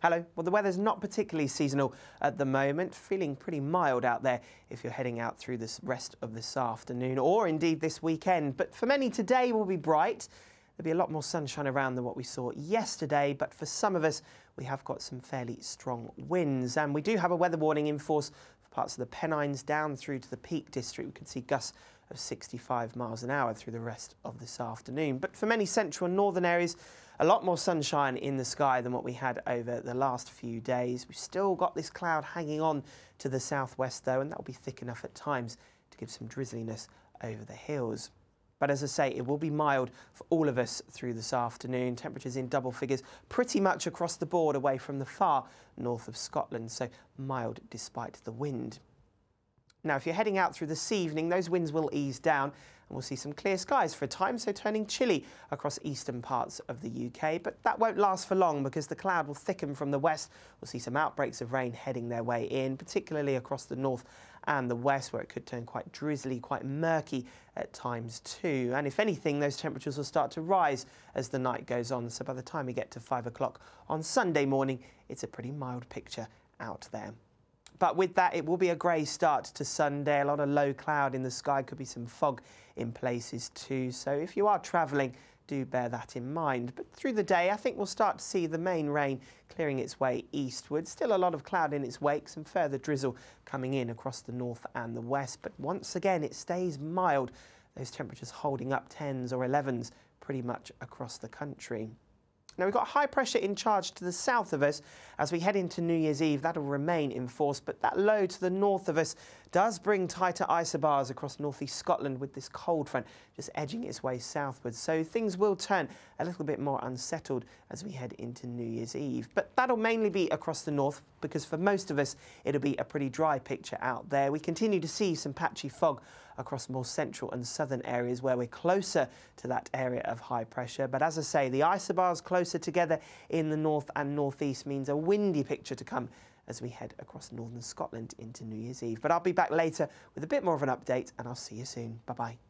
Hello. Well, the weather's not particularly seasonal at the moment, feeling pretty mild out there if you're heading out through the rest of this afternoon or indeed this weekend. But for many, today will be bright. There'll be a lot more sunshine around than what we saw yesterday, but for some of us, we have got some fairly strong winds. And we do have a weather warning in force for parts of the Pennines down through to the Peak District. We could see gusts of 65 miles an hour through the rest of this afternoon. But for many central and northern areas, a lot more sunshine in the sky than what we had over the last few days. We've still got this cloud hanging on to the southwest though, and that will be thick enough at times to give some drizzliness over the hills. But as I say, it will be mild for all of us through this afternoon. Temperatures in double figures pretty much across the board away from the far north of Scotland, so mild despite the wind. Now, if you're heading out through this evening, those winds will ease down and we'll see some clear skies for a time, so turning chilly across eastern parts of the UK. But that won't last for long because the cloud will thicken from the west. We'll see some outbreaks of rain heading their way in, particularly across the north and the west, where it could turn quite drizzly, quite murky at times too. And if anything, those temperatures will start to rise as the night goes on. So by the time we get to 5 o'clock on Sunday morning, it's a pretty mild picture out there. But with that, it will be a grey start to Sunday. A lot of low cloud in the sky, could be some fog in places too. So if you are travelling, do bear that in mind. But through the day, I think we'll start to see the main rain clearing its way eastward. Still a lot of cloud in its wake, some further drizzle coming in across the north and the west. But once again, it stays mild. Those temperatures holding up 10s or 11s pretty much across the country. Now, we've got high pressure in charge to the south of us as we head into New Year's Eve. That'll remain in force, but that low to the north of us does bring tighter isobars across northeast Scotland with this cold front just edging its way southwards. So things will turn a little bit more unsettled as we head into New Year's Eve. But that'll mainly be across the north because for most of us, it'll be a pretty dry picture out there. We continue to see some patchy fog across more central and southern areas where we're closer to that area of high pressure. But as I say, the isobars closer together in the north and northeast means a windy picture to come as we head across northern Scotland into New Year's Eve. But I'll be back later with a bit more of an update and I'll see you soon. Bye-bye.